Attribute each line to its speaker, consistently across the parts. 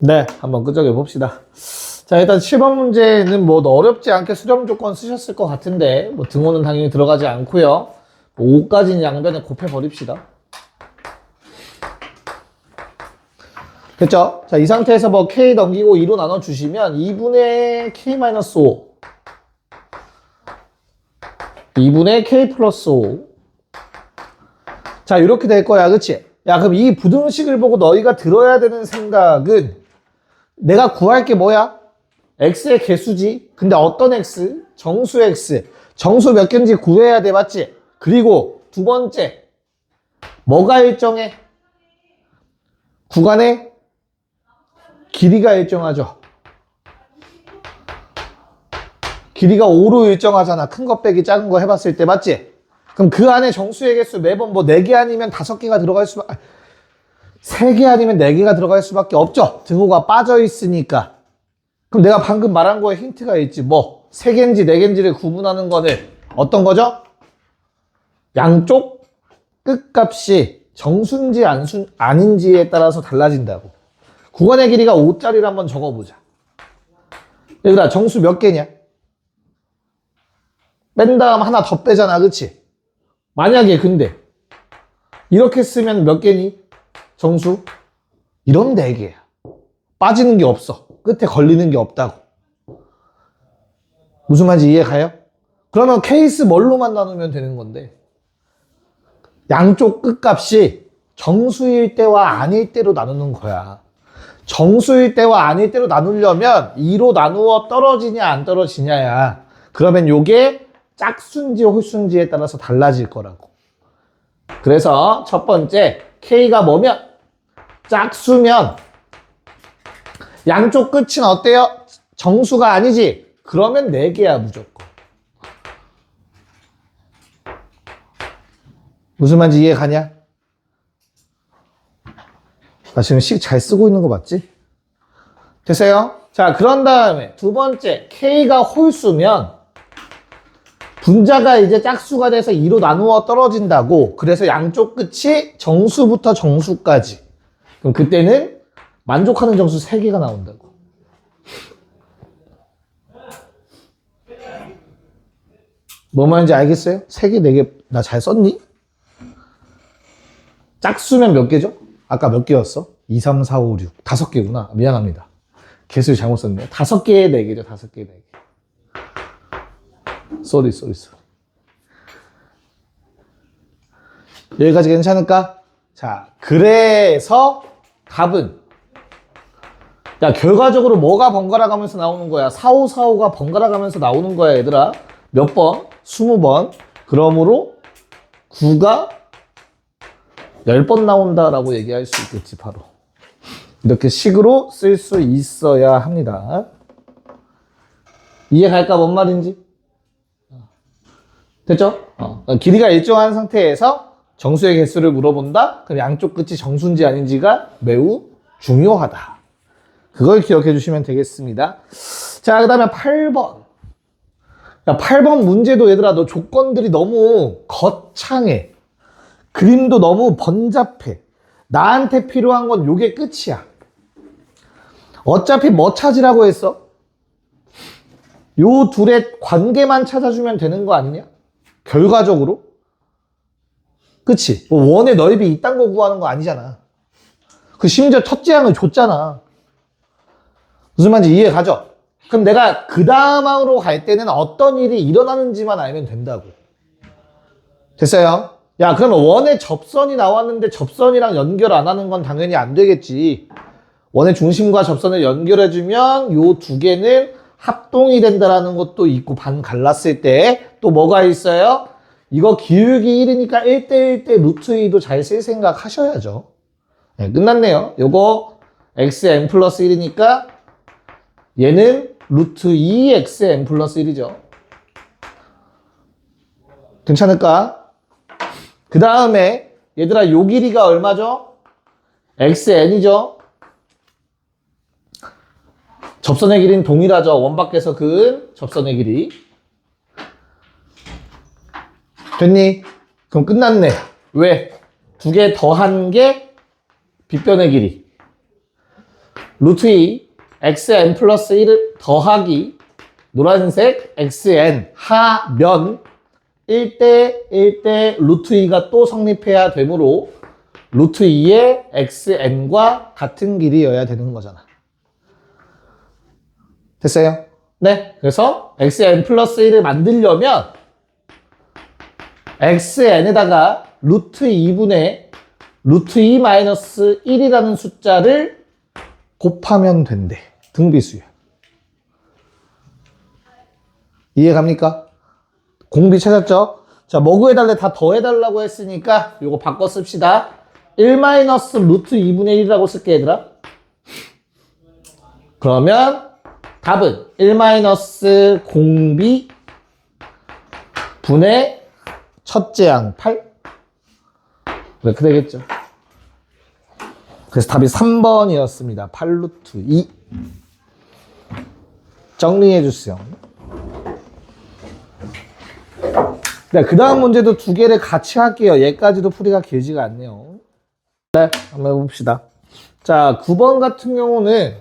Speaker 1: 네, 한번 끄적여 봅시다. 자, 일단 7번 문제는 뭐 어렵지 않게 수렴 조건 쓰셨을 것 같은데, 뭐 등호는 당연히 들어가지 않고요. 5까지는 양변에 곱해 버립시다. 됐죠? 자, 이 상태에서 뭐 k 넘기고 2로 나눠 주시면 2분의 k-5, 2분의 k 플러스 5. 자, 이렇게 될 거야, 그치? 야, 그럼 이 부등식을 보고 너희가 들어야 되는 생각은 내가 구할 게 뭐야? x의 개수지. 근데 어떤 x? 정수 x. 정수 몇 개인지 구해야 돼, 맞지? 그리고 두 번째, 뭐가 일정해? 구간의 길이가 일정하죠. 길이가 5로 일정하잖아. 큰 거 빼기 작은 거 해봤을 때, 맞지? 그럼 그 안에 정수의 개수 매번 뭐 4개 아니면 5개가 들어갈 수밖에, 3개 아니면 4개가 들어갈 수밖에 없죠. 등호가 빠져 있으니까. 그럼 내가 방금 말한 거에 힌트가 있지. 뭐 3개인지 4개인지를 구분하는 거는 어떤 거죠? 양쪽 끝값이 정수인지 아닌지에 따라서 달라진다고. 구간의 길이가 5짜리를 한번 적어보자. 얘들아, 정수 몇 개냐? 뺀 다음 하나 더 빼잖아, 그치? 만약에 근데 이렇게 쓰면 몇 개니? 정수? 이런 4개야. 빠지는 게 없어. 끝에 걸리는 게 없다고. 무슨 말인지 이해 가요? 그러면 케이스 뭘로만 나누면 되는 건데, 양쪽 끝값이 정수일 때와 아닐 때로 나누는 거야. 정수일 때와 아닐 때로 나누려면 2로 나누어 떨어지냐 안 떨어지냐야. 그러면 요게 짝수인지 홀수인지에 따라서 달라질 거라고. 그래서 첫 번째 K가 뭐면? 짝수면 양쪽 끝은 어때요? 정수가 아니지? 그러면 4개야 무조건. 무슨 말인지 이해 가냐? 나 지금 식 잘 쓰고 있는 거 맞지? 됐어요? 자, 그런 다음에 두 번째 K가 홀수면 분자가 이제 짝수가 돼서 2로 나누어 떨어진다고. 그래서 양쪽 끝이 정수부터 정수까지. 그럼 그때는 만족하는 정수 3개가 나온다고. 뭐 말인지 알겠어요? 3개, 4개 나 잘 썼니? 짝수면 몇 개죠? 아까 몇 개였어? 2, 3, 4, 5, 6. 5개구나. 미안합니다. 개수를 잘못 썼네. 5개에 4개죠. 5개에 4개. 쏘리. 여기까지 괜찮을까? 자, 그래서 답은, 야, 결과적으로 뭐가 번갈아 가면서 나오는 거야? 4545가 번갈아 가면서 나오는 거야, 얘들아. 몇 번? 20번. 그러므로 9가 10번 나온다라고 얘기할 수 있겠지, 바로. 이렇게 식으로 쓸 수 있어야 합니다. 이해 갈까, 뭔 말인지? 됐죠? 길이가 일정한 상태에서 정수의 개수를 물어본다? 그럼 양쪽 끝이 정수인지 아닌지가 매우 중요하다. 그걸 기억해 주시면 되겠습니다. 자, 그 다음에 8번. 야, 8번 문제도 얘들아, 너 조건들이 너무 거창해. 그림도 너무 번잡해. 나한테 필요한 건 요게 끝이야. 어차피 뭐 찾으라고 했어? 요 둘의 관계만 찾아주면 되는 거 아니냐? 결과적으로? 그치? 뭐 원의 넓이 이딴 거 구하는 거 아니잖아. 그 심지어 첫째 항을 줬잖아. 무슨 말인지 이해 가죠? 그럼 내가 그 다음으로 갈 때는 어떤 일이 일어나는지만 알면 된다고. 됐어요? 야, 그러면 원의 접선이 나왔는데 접선이랑 연결 안 하는 건 당연히 안 되겠지. 원의 중심과 접선을 연결해주면 요 두 개는 합동이 된다라는 것도 있고, 반 갈랐을 때 또 뭐가 있어요? 이거 기울기 1이니까 1대1 대 루트 2도 잘 쓸 생각 하셔야죠. 네, 끝났네요. 요거 xn 플러스 1이니까 얘는 루트 2xn 플러스 1이죠. 괜찮을까? 그 다음에 얘들아, 요 길이가 얼마죠? xn이죠. 접선의 길이는 동일하죠. 원 밖에서 그은 접선의 길이. 됐니? 그럼 끝났네. 왜? 2개 더한 게 빗변의 길이. 루트 2 xn 플러스 1을 더하기 노란색 xn 하면 1대 1대 루트 2가 또 성립해야 되므로 루트 2의 xn과 같은 길이여야 되는 거잖아. 됐어요? 네. 그래서 xn 플러스 1을 만들려면 xn에다가 루트 2분의 루트 2 마이너스 1이라는 숫자를 곱하면 된대. 등비수야. 이해갑니까? 공비 찾았죠? 자, 뭐 구해달래? 다 더해달라고 했으니까 요거 바꿔 씁시다. 1 마이너스 루트 2분의 1이라고 쓸게, 얘들아. 그러면 답은 1 마이너스 공비 분의 첫째 양 8. 이렇게 되겠죠. 그래서 답이 3번이었습니다. 8루트 2. 정리해 주세요. 네, 그 다음 문제도 두 개를 같이 할게요. 얘까지도 풀이가 길지가 않네요. 네, 한번 해봅시다. 자, 9번 같은 경우는,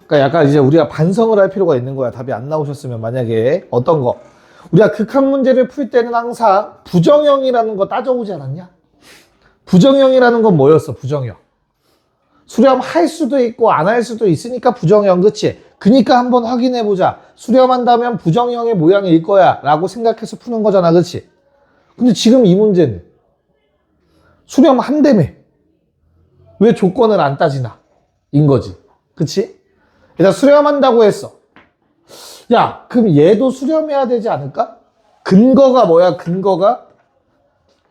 Speaker 1: 그러니까 약간 이제 우리가 반성을 할 필요가 있는 거야. 답이 안 나오셨으면 만약에 어떤 거. 우리가 극한 문제를 풀 때는 항상 부정형이라는 거 따져오지 않았냐? 부정형이라는 건 뭐였어, 부정형? 수렴할 수도 있고 안 할 수도 있으니까 부정형, 그치? 그니까 한번 확인해보자. 수렴한다면 부정형의 모양일 거야 라고 생각해서 푸는 거잖아, 그치? 근데 지금 이 문제는 수렴한다며. 왜 조건을 안 따지나? 인 거지. 그치? 일단 수렴한다고 했어. 야, 그럼 얘도 수렴해야 되지 않을까? 근거가 뭐야, 근거가?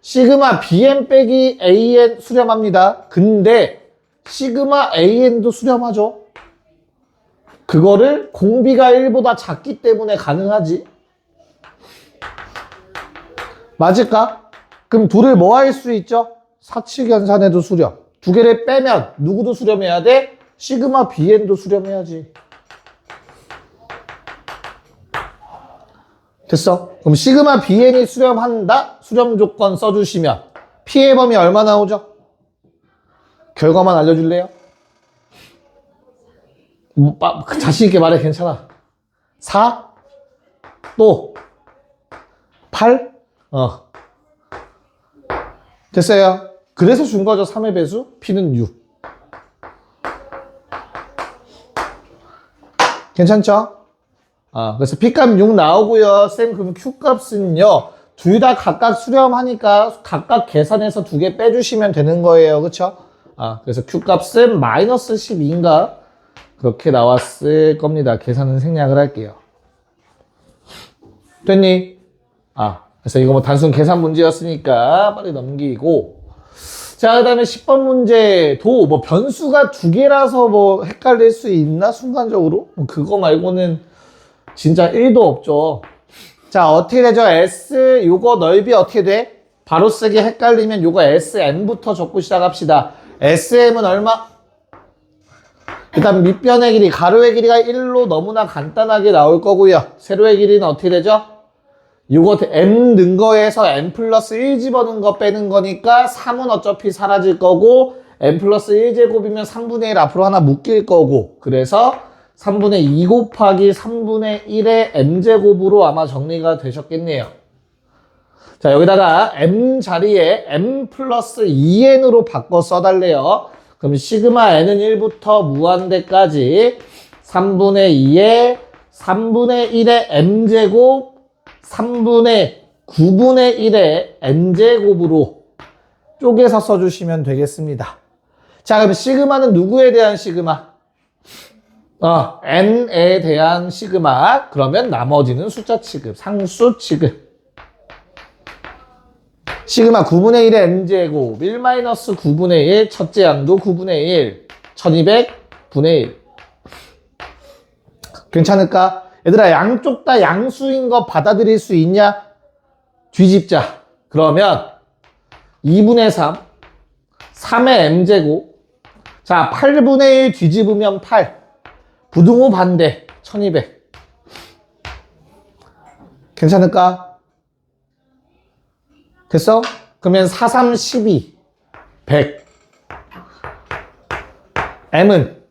Speaker 1: 시그마 bn 빼기 an 수렴합니다. 근데 시그마 an도 수렴하죠. 그거를 공비가 1보다 작기 때문에 가능하지. 맞을까? 그럼 둘을 뭐 할 수 있죠? 사칙연산에도 수렴. 두 개를 빼면 누구도 수렴해야 돼? 시그마 bn도 수렴해야지. 됐어? 그럼 시그마 bn이 수렴한다? 수렴 조건 써주시면 피해 범위 얼마 나오죠? 결과만 알려줄래요? 자신 있게 말해. 괜찮아. 4? 또 8? 됐어요. 그래서 준 거죠. 3의 배수. P는 6. 괜찮죠? 그래서 P값 6 나오고요. 쌤, 그럼 Q값은요. 둘 다 각각 수렴하니까 각각 계산해서 두 개 빼주시면 되는 거예요. 그쵸? 그래서 Q값은 마이너스 12인가? 그렇게 나왔을 겁니다. 계산은 생략을 할게요. 됐니? 그래서 이거 뭐 단순 계산 문제였으니까 빨리 넘기고. 자, 그 다음에 10번 문제도 뭐 변수가 두 개라서 뭐 헷갈릴 수 있나? 순간적으로? 그거 말고는 진짜 1도 없죠. 자, 어떻게 되죠? S, 요거 넓이 어떻게 돼? 바로 쓰기 헷갈리면 요거 SM부터 적고 시작합시다. SM은 얼마? 일단 밑변의 길이, 가로의 길이가 1로 너무나 간단하게 나올 거고요. 세로의 길이는 어떻게 되죠? 요거 M 는 거에서 M 플러스 1 집어넣은 거 빼는 거니까 3은 어차피 사라질 거고 M 플러스 1제곱이면 3분의 1 앞으로 하나 묶일 거고 그래서 3분의 2 곱하기 3분의 1의 M제곱으로 아마 정리가 되셨겠네요. 자, 여기다가 M 자리에 M 플러스 2N으로 바꿔 써달래요. 그럼 시그마 N은 1부터 무한대까지 3분의 2에 3분의 1의 M제곱 3분의 9분의 1의 N제곱으로 쪼개서 써주시면 되겠습니다. 자, 그럼 시그마는 누구에 대한 시그마? N에 대한 시그마. 그러면 나머지는 숫자 취급, 상수 취급. 시그마 9분의 1의 N제곱, 1-9분의 1, 첫째 양도 9분의 1, 1200분의 1. 괜찮을까? 얘들아, 양쪽 다 양수인 거 받아들일 수 있냐? 뒤집자. 그러면 2분의 3, 3의 M제곱. 자, 8분의 1 뒤집으면 8. 부등호 반대, 1200. 괜찮을까? 됐어? 그러면 4, 3, 12, 100. M은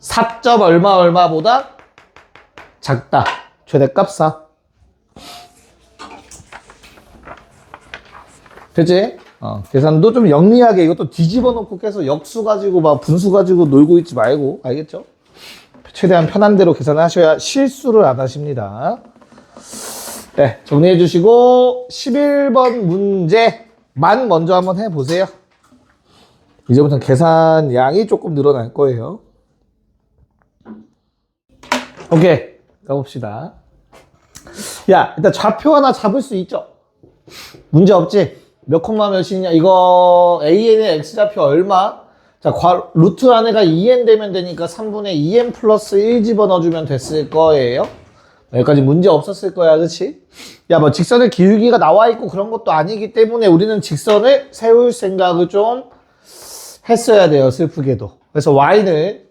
Speaker 1: 4점 얼마보다 작다. 최대값 4. 됐지? 계산도 좀 영리하게 이것도 뒤집어 놓고 계속 역수 가지고 막 분수 가지고 놀고 있지 말고, 알겠죠? 최대한 편한 대로 계산하셔야 실수를 안 하십니다. 네, 정리해 주시고 11번 문제만 먼저 한번 해보세요. 이제부터는 계산 양이 조금 늘어날 거예요. 오케이, 가봅시다. 야, 일단 좌표 하나 잡을 수 있죠? 문제 없지? 몇 콤마 몇이냐? 이거 AN의 X좌표 얼마? 자, 루트 안에가 2n 되면 되니까 3분의 2n 플러스 1 집어넣어주면 됐을 거예요. 여기까지 문제 없었을 거야, 그치? 야, 뭐 직선의 기울기가 나와 있고 그런 것도 아니기 때문에 우리는 직선을 세울 생각을 좀 했어야 돼요, 슬프게도. 그래서 y는,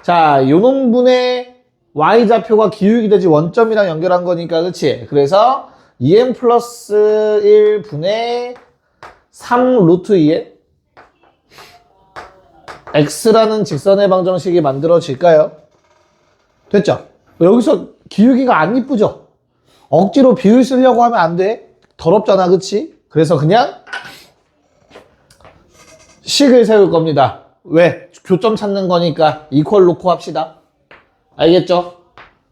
Speaker 1: 자, 요 놈분의 y좌표가 기울기 대지 원점이랑 연결한 거니까, 그치? 그래서 2n 플러스 1분의 3 루트 2n x라는 직선의 방정식이 만들어질까요? 됐죠? 여기서 기울기가 안 이쁘죠? 억지로 비율 쓰려고 하면 안 돼. 더럽잖아, 그치? 그래서 그냥 식을 세울 겁니다. 왜? 교점 찾는 거니까 이퀄 놓고 합시다. 알겠죠?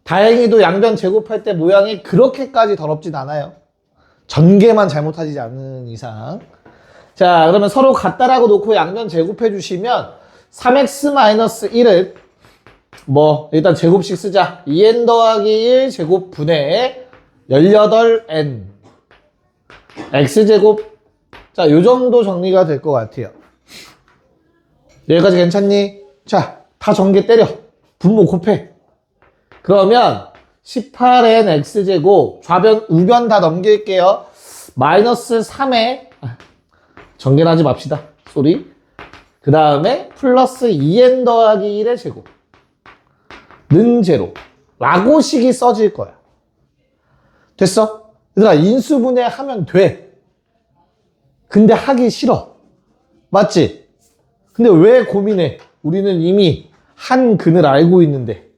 Speaker 1: 다행히도 양변 제곱할 때 모양이 그렇게까지 더럽진 않아요. 전개만 잘못하지 않는 이상. 자, 그러면 서로 같다라고 놓고 양변 제곱해 주시면 3x-1은 뭐 일단 제곱식 쓰자. 2n 더하기 1 제곱분의 18n x제곱. 자, 요 정도 정리가 될 것 같아요. 여기까지 괜찮니? 자, 다 전개 때려. 분모 곱해. 그러면 18n x제곱, 좌변, 우변 다 넘길게요. 마이너스 3에, 전개는 하지 맙시다. 쏘리. 그 다음에 플러스 2n 더하기 1의 제곱. 는 제로. 라고 식이 써질 거야. 됐어? 얘들아, 인수분해 하면 돼. 근데 하기 싫어. 맞지? 근데 왜 고민해? 우리는 이미 한 근을 알고 있는데.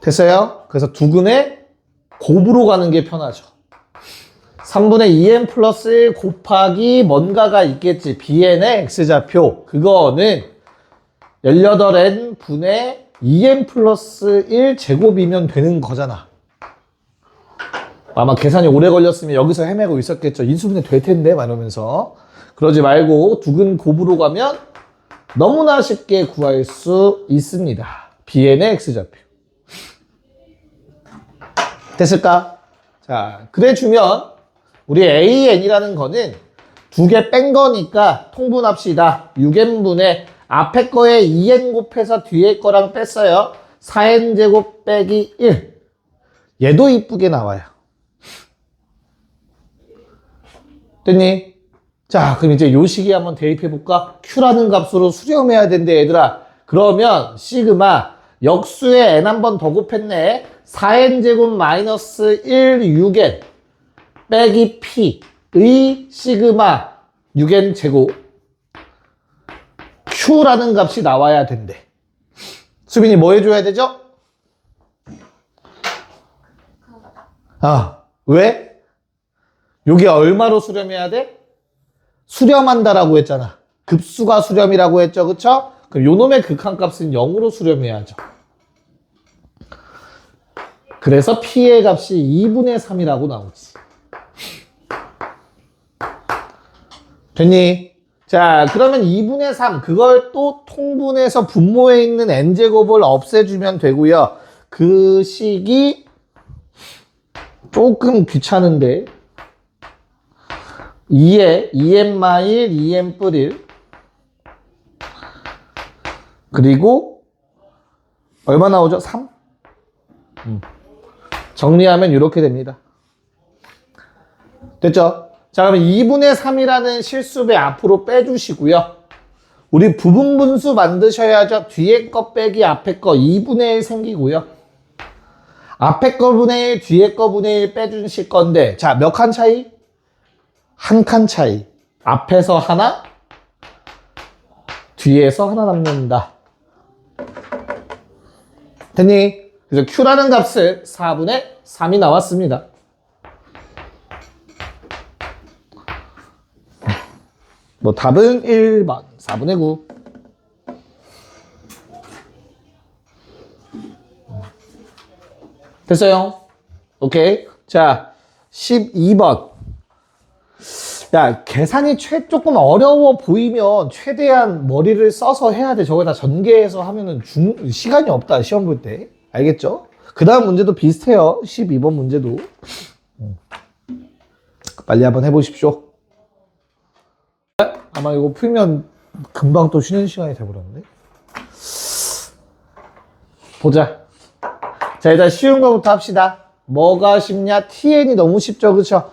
Speaker 1: 됐어요? 그래서 두 근에 곱으로 가는 게 편하죠. 3분의 2n 플러스 1 곱하기 뭔가가 있겠지. bn의 x좌표. 그거는 18n 분의 2n 플러스 1 제곱이면 되는 거잖아. 아마 계산이 오래 걸렸으면 여기서 헤매고 있었겠죠. 인수분해 될 텐데 막 이러면서. 그러지 말고 두 근 곱으로 가면 너무나 쉽게 구할 수 있습니다. bn의 x좌표. 됐을까? 자, 그래주면 우리 AN이라는 거는 두 개 뺀 거니까 통분합시다. 6n분의 앞에 거에 2n 곱해서 뒤에 거랑 뺐어요. 4n제곱 빼기 1. 얘도 이쁘게 나와요. 됐니? 자, 그럼 이제 요 식이 한번 대입해볼까? Q라는 값으로 수렴해야 된대, 얘들아. 그러면 시그마 역수에 n 한 번 더 곱했네. 4n제곱 마이너스 1 6n 빼기 p의 시그마 6n 제곱 Q라는 값이 나와야 된대. 수빈이 뭐 해줘야 되죠? 왜? 요게 얼마로 수렴해야 돼? 수렴한다라고 했잖아. 급수가 수렴이라고 했죠, 그쵸? 그럼 요놈의 극한값은 0으로 수렴해야죠. 그래서 P의 값이 2분의 3이라고 나오지. 됐니? 자, 그러면 2분의 3, 그걸 또 통분해서 분모에 있는 n제곱을 없애주면 되고요. 그 식이 조금 귀찮은데 2에 2n-1, 2n 뿌릴 그리고 얼마 나오죠? 3? 정리하면 이렇게 됩니다. 됐죠? 자, 그러면 2분의 3이라는 실수배 앞으로 빼주시고요. 우리 부분분수 만드셔야죠. 뒤에 거 빼기 앞에 거 2분의 1 생기고요. 앞에 거 분의 1, 뒤에 거 분의 1 빼주실 건데, 자, 몇 칸 차이? 한 칸 차이. 앞에서 하나, 뒤에서 하나 남는다. 됐니? 그래서 Q라는 값은 4분의 3이 나왔습니다. 뭐 답은 1번 4분의 9. 됐어요? 오케이. 자, 12번. 야, 계산이 조금 어려워 보이면 최대한 머리를 써서 해야 돼. 저거 다 전개해서 하면은 시간이 없다. 시험 볼 때. 알겠죠? 그 다음 문제도 비슷해요. 12번 문제도. 빨리 한번 해보십시오. 아마 이거 풀면 금방 또 쉬는 시간이 돼버렸는데. 보자. 자, 일단 쉬운 거부터 합시다. 뭐가 쉽냐? tn이 너무 쉽죠, 그쵸?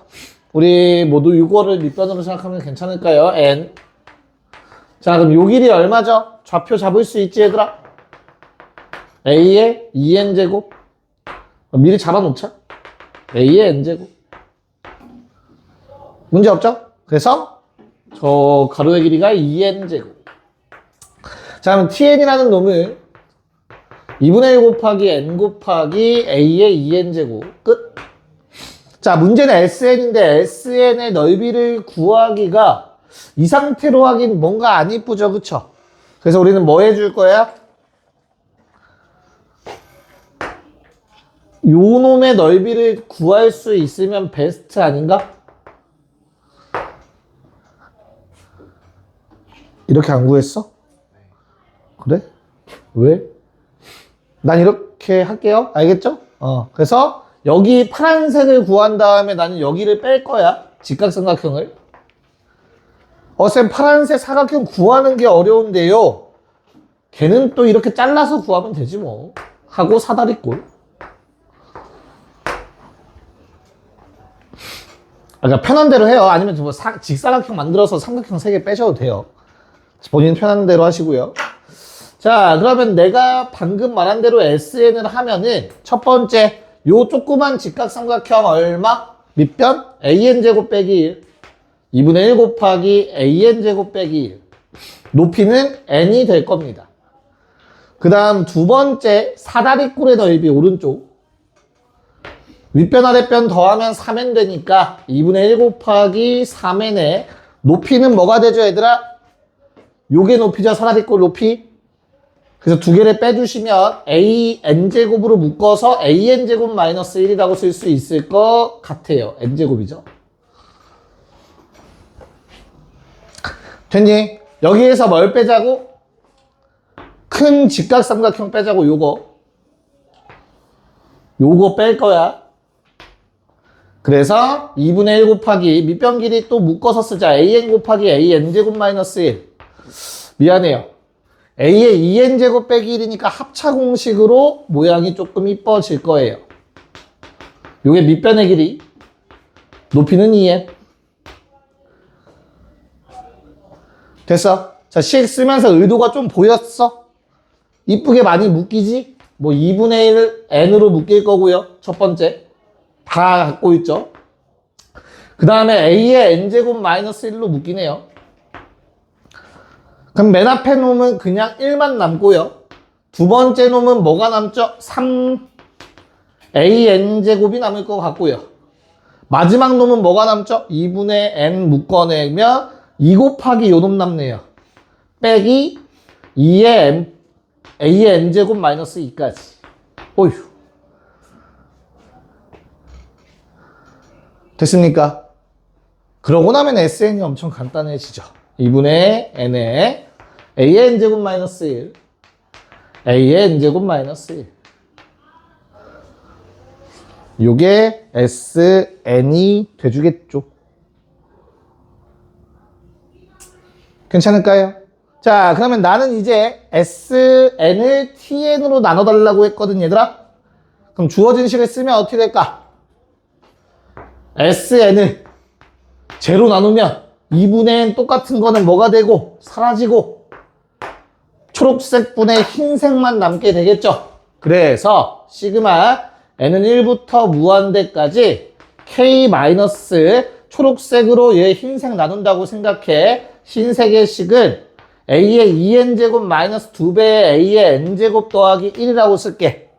Speaker 1: 우리 모두 이거를 밑변으로 생각하면 괜찮을까요? n. 자, 그럼 요 길이 얼마죠? 좌표 잡을 수 있지, 얘들아? a의 2n제곱. 미리 잡아놓자. a의 n제곱. 문제 없죠? 그래서 저 가로의 길이가 2n제곱. 자, 그럼 tn이라는 놈을 2분의 1 곱하기 n 곱하기 a의 2n제곱. 끝. 자, 문제는 SN인데 SN의 넓이를 구하기가 이 상태로 하긴 뭔가 안 이쁘죠, 그쵸? 그래서 우리는 뭐 해줄 거야? 요 놈의 넓이를 구할 수 있으면 베스트 아닌가? 이렇게 안 구했어? 그래? 왜? 난 이렇게 할게요. 알겠죠? 그래서 여기 파란색을 구한 다음에 나는 여기를 뺄 거야. 직각삼각형을. 쌤, 파란색 사각형 구하는 게 어려운데요. 걔는 또 이렇게 잘라서 구하면 되지 뭐. 하고 사다리꼴. 그러니까 편한 대로 해요. 아니면 뭐 직사각형 만들어서 삼각형 3개 빼셔도 돼요. 본인 편한 대로 하시고요. 자, 그러면 내가 방금 말한 대로 SN을 하면은 첫 번째 요 조그만 직각삼각형 얼마? 밑변? AN제곱 빼기 1. 2분의 1 곱하기 AN제곱 빼기 1. 높이는 N이 될 겁니다. 그 다음 두 번째 사다리꼴의 넓이 오른쪽. 윗변 아랫변 더하면 3n 되니까 2분의 1 곱하기 3n에 높이는 뭐가 되죠, 얘들아? 요게 높이죠, 사다리꼴 높이. 그래서 두 개를 빼주시면 AN제곱으로 묶어서 AN제곱 마이너스 1이라고 쓸 수 있을 것 같아요. N제곱이죠. 됐니? 여기에서 뭘 빼자고? 큰 직각삼각형 빼자고, 요거 뺄 거야. 그래서 2분의 1 곱하기 밑변 길이 또 묶어서 쓰자. AN 곱하기 AN제곱 마이너스 1. 미안해요. A의 2n제곱 빼기 1이니까 합차 공식으로 모양이 조금 이뻐질 거예요. 요게 밑변의 길이. 높이는 2n. 됐어? 자, 식 쓰면서 의도가 좀 보였어? 이쁘게 많이 묶이지? 뭐 2분의 1 n으로 묶일 거고요. 첫 번째. 다 갖고 있죠? 그 다음에 a의 n제곱 마이너스 1로 묶이네요. 그럼 맨 앞에 놈은 그냥 1만 남고요. 두 번째 놈은 뭐가 남죠? 3AN제곱이 남을 것 같고요. 마지막 놈은 뭐가 남죠? 2분의 N 묶어내면 2 곱하기 요 놈 남네요. 빼기 2의 A의 N제곱 마이너스 2까지. 어휴. 됐습니까? 그러고 나면 SN이 엄청 간단해지죠. 2분의 N에 A의 N제곱 마이너스 1, A의 N제곱 마이너스 1. 요게 SN이 돼주겠죠. 괜찮을까요? 자, 그러면 나는 이제 SN을 TN으로 나눠달라고 했거든, 얘들아. 그럼 주어진 식을 쓰면 어떻게 될까? SN을 제로 나누면 2분의 N 똑같은 거는 뭐가 되고 사라지고 초록색 분의 흰색만 남게 되겠죠. 그래서 시그마 N은 1부터 무한대까지 K 마이너스 초록색으로 얘 흰색 나눈다고 생각해. 흰색의 식은 A의 2N제곱 마이너스 2배의 A의 N제곱 더하기 1이라고 쓸게.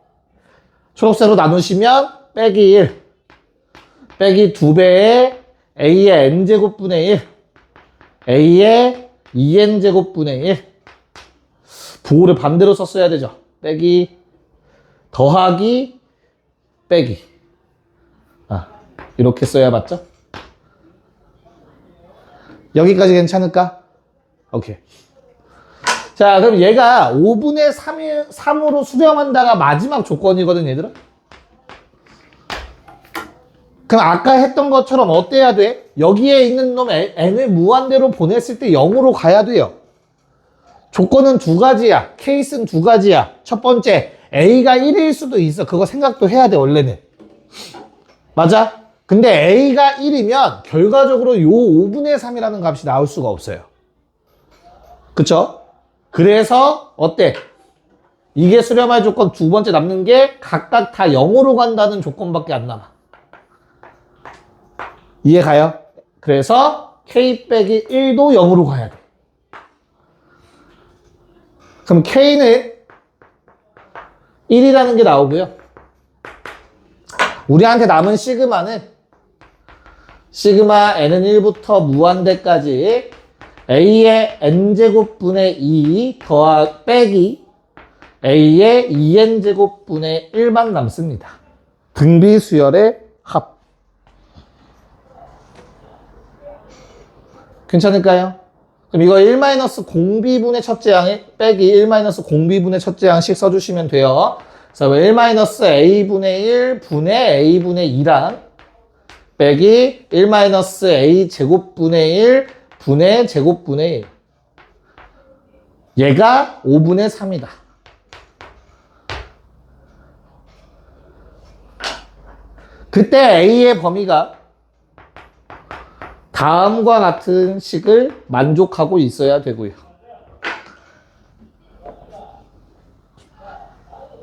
Speaker 1: 초록색으로 나누시면 빼기 1 빼기 2배의 a의 n제곱분의 1 a의 2n제곱분의 1 부호를 반대로 썼어야 되죠. 빼기 더하기 빼기 이렇게 써야 맞죠? 여기까지 괜찮을까? 오케이. 자, 그럼 얘가 5분의 3으로 수렴한다가 마지막 조건이거든, 얘들아. 그럼 아까 했던 것처럼 어때야 돼? 여기에 있는 놈 n을 무한대로 보냈을 때 0으로 가야 돼요. 조건은 두 가지야. 케이스는 두 가지야. 첫 번째, a가 1일 수도 있어. 그거 생각도 해야 돼, 원래는. 맞아? 근데 a가 1이면 결과적으로 요 5분의 3이라는 값이 나올 수가 없어요. 그쵸? 그래서 어때? 이게 수렴할 조건 두 번째 남는 게 각각 다 0으로 간다는 조건밖에 안 남아. 이해 가요? 그래서 k 빼기 1도 0으로 가야 돼. 그럼 k는 1이라는 게 나오고요. 우리한테 남은 시그마는 시그마 n은 1부터 무한대까지 a의 n제곱분의 2 빼기 a의 2n제곱분의 1만 남습니다. 등비수열의 합. 괜찮을까요? 그럼 이거 1-공비분의 첫째 양 빼기 1-공비분의 첫째 양씩 써주시면 돼요. 그래서 1-a분의 1 분의 a분의 2랑 빼기 1-a 제곱분의 1 분의 제곱분의 1. 얘가 5분의 3이다. 그때 a의 범위가 다음과 같은 식을 만족하고 있어야 되고요.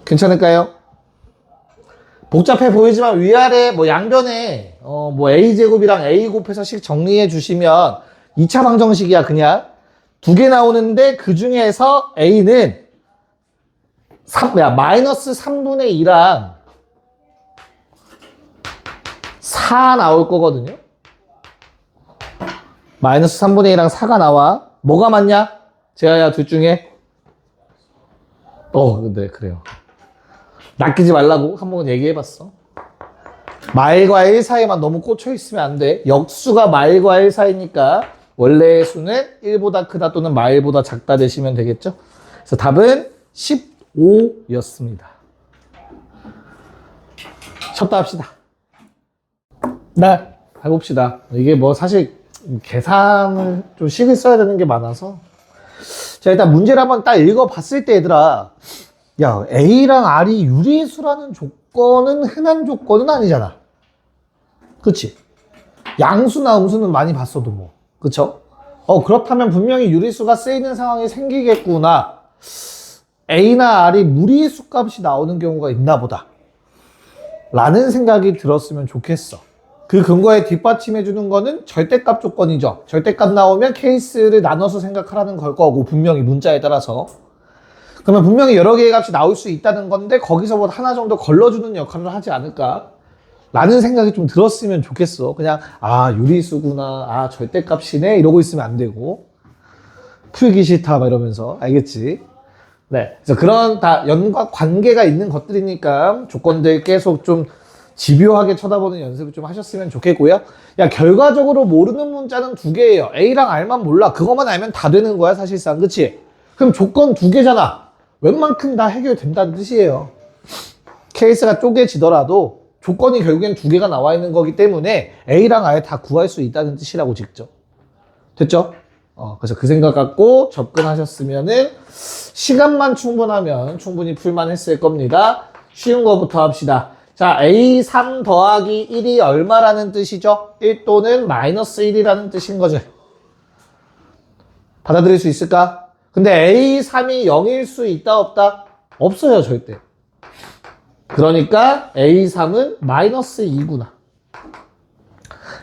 Speaker 1: 괜찮을까요? 복잡해 보이지만 위아래 뭐 양변에 뭐 a제곱이랑 a 곱해서 식 정리해 주시면 2차 방정식이야. 그냥 두 개 나오는데 그 중에서 a는 마이너스 3분의 2랑 4 나올 거거든요. 마이너스 3분의 2랑 4가 나와. 뭐가 맞냐? 재하야, 둘 중에. 네, 그래요. 낚이지 말라고 한번 얘기해봤어. 마일과 1 사이에만 너무 꽂혀있으면 안 돼. 역수가 마일과 1 사이니까 원래의 수는 1보다 크다 또는 마일보다 작다 되시면 되겠죠? 그래서 답은 15였습니다. 쳤다 합시다. 네, 해봅시다. 이게 뭐 사실 계산을 좀 식을 써야 되는 게 많아서. 자, 일단 문제를 한번 딱 읽어봤을 때 얘들아, 야, A랑 R이 유리수라는 조건은 흔한 조건은 아니잖아. 그치? 양수나 음수는 많이 봤어도 뭐. 그쵸? 그렇다면 분명히 유리수가 쓰이는 상황이 생기겠구나. A나 R이 무리수 값이 나오는 경우가 있나 보다. 라는 생각이 들었으면 좋겠어. 그 근거에 뒷받침해 주는 거는 절대값 조건이죠. 절대값 나오면 케이스를 나눠서 생각하라는 걸 거고, 분명히 문자에 따라서. 그러면 분명히 여러 개의 값이 나올 수 있다는 건데 거기서 뭐 하나 정도 걸러주는 역할을 하지 않을까? 라는 생각이 좀 들었으면 좋겠어. 그냥 유리수구나, 절대값이네 이러고 있으면 안 되고, 풀기 싫다 막 이러면서. 알겠지? 네, 그래서 그런 다 연관 관계가 있는 것들이니까 조건들 계속 좀 집요하게 쳐다보는 연습을 좀 하셨으면 좋겠고요. 야, 결과적으로 모르는 문자는 두 개예요. A랑 R만 몰라. 그것만 알면 다 되는 거야, 사실상. 그치? 그럼 조건 두 개잖아. 웬만큼 다 해결된다는 뜻이에요. 케이스가 쪼개지더라도 조건이 결국엔 두 개가 나와 있는 거기 때문에 A랑 R 다 구할 수 있다는 뜻이라고 직접. 됐죠? 그래서 그 생각 갖고 접근하셨으면은 시간만 충분하면 충분히 풀만 했을 겁니다. 쉬운 거부터 합시다. 자, A3 더하기 1이 얼마라는 뜻이죠? 1 또는 마이너스 1이라는 뜻인 거죠. 받아들일 수 있을까? 근데 A3이 0일 수 있다 없다? 없어요, 절대. 그러니까 A3은 마이너스 2구나.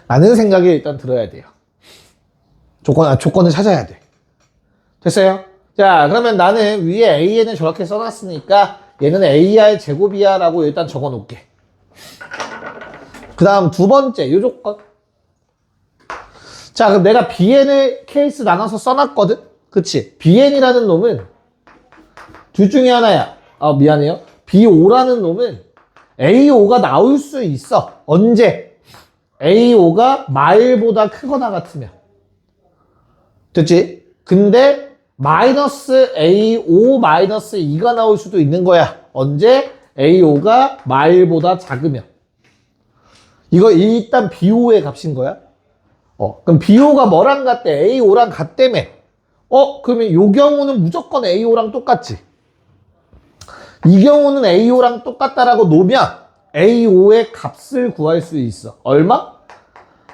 Speaker 1: 라는 생각이 일단 들어야 돼요. 조건을 찾아야 돼. 됐어요? 자, 그러면 나는 위에 AN을 저렇게 써놨으니까 얘는 AR 제곱이야 라고 일단 적어 놓을게. 그 다음 두 번째 요 조건. 자, 그럼 내가 BN을 케이스 나눠서 써놨거든? 그치? BN이라는 놈은 둘 중에 하나야. 아, 미안해요. BO라는 놈은 AO가 나올 수 있어. 언제? AO가 마일보다 크거나 같으면. 됐지? 근데 마이너스 AO 마이너스 2가 나올 수도 있는 거야. 언제? AO가 마일보다 작으면. 이거 일단 BO의 값인 거야. 그럼 BO가 뭐랑 같대? AO랑 같다며. 그러면 요 경우는 무조건 AO랑 똑같지. 이 경우는 AO랑 똑같다라고 놓으면 AO의 값을 구할 수 있어. 얼마?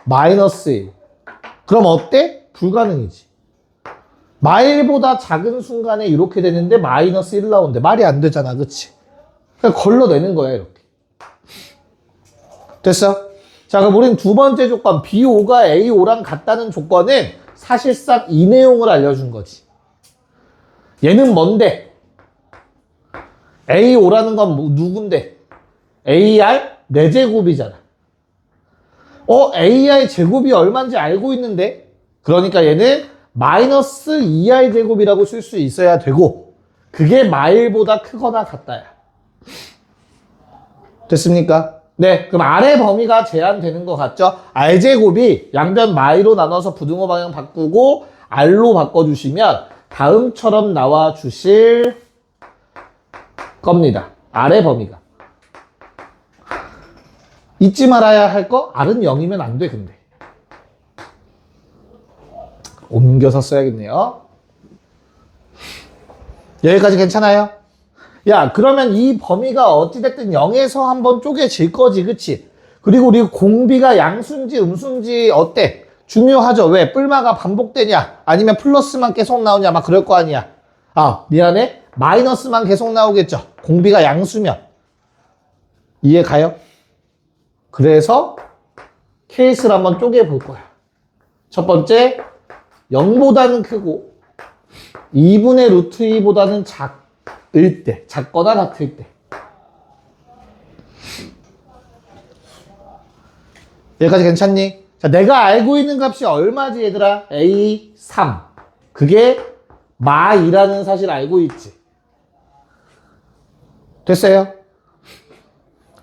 Speaker 1: 마이너스 1. 그럼 어때? 불가능이지. 마일보다 작은 순간에 이렇게 되는데 마이너스 1 나오는데 말이 안 되잖아. 그치? 그냥 걸러내는 거야 이렇게. 됐어? 자, 그럼 우린 두 번째 조건 BO가 AO랑 같다는 조건은 사실상 이 내용을 알려준 거지. 얘는 뭔데? AO라는 건 누군데? AR 4제곱이잖아. AR 제곱이 얼마인지 알고 있는데? 그러니까 얘는 마이너스 2R 제곱이라고 쓸 수 있어야 되고 그게 마일보다 크거나 같다야. 됐습니까? 네, 그럼 아래 범위가 제한되는 것 같죠? R제곱이 양변 마이로 나눠서 부등호 방향 바꾸고 R로 바꿔주시면 다음처럼 나와 주실 겁니다. 아래 범위가. 잊지 말아야 할 거 R은 0이면 안 돼. 근데 옮겨서 써야겠네요. 여기까지 괜찮아요? 야, 그러면 이 범위가 어찌됐든 0에서 한번 쪼개질 거지. 그치? 그리고 우리 공비가 양수인지 음수인지 어때? 중요하죠. 왜? 뿔마가 반복되냐? 아니면 플러스만 계속 나오냐? 막 그럴 거 아니야. 아, 미안해. 마이너스만 계속 나오겠죠. 공비가 양수면. 이해 가요? 그래서 케이스를 한번 쪼개볼 거야. 첫 번째, 0보다는 크고 2분의 루트 2보다는 작을 때, 작거나 같을 때. 여기까지 괜찮니? 자, 내가 알고 있는 값이 얼마지 얘들아? A3. 그게 마2라는 사실 알고 있지. 됐어요?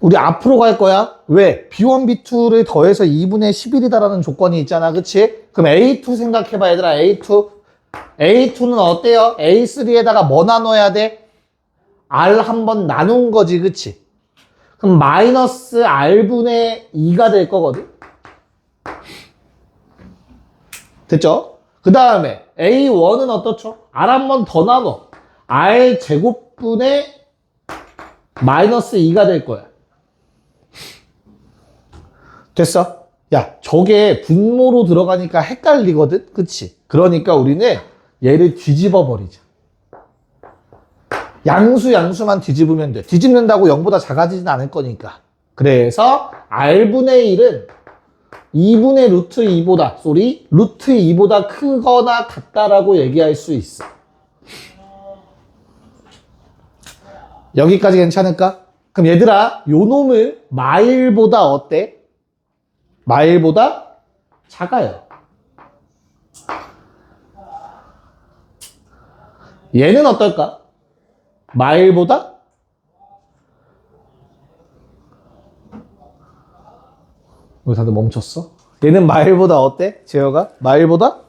Speaker 1: 우리 앞으로 갈 거야. 왜? B1, B2를 더해서 2분의 11이다라는 조건이 있잖아. 그치? 그럼 A2 생각해봐 얘들아. A2. A2는 어때요? A3에다가 뭐 나눠야 돼? R 한번 나눈 거지. 그치? 그럼 마이너스 R분의 2가 될 거거든. 됐죠? 그 다음에 A1은 어떻죠? R 한번 더 나눠. R 제곱분의 마이너스 2가 될 거야. 됐어? 야, 저게 분모로 들어가니까 헷갈리거든? 그치? 그러니까 우리는 얘를 뒤집어 버리자. 양수만 뒤집으면 돼. 뒤집는다고 0보다 작아지진 않을 거니까. 그래서 R분의 1은 2분의 루트 2보다, 루트 2보다 크거나 같다라고 얘기할 수 있어. 여기까지 괜찮을까? 그럼 얘들아, 요 놈을 마일보다 어때? 마일보다 작아요. 얘는 어떨까? 마일보다? 왜 다들 멈췄어? 얘는 마일보다 어때? 제어가? 마일보다?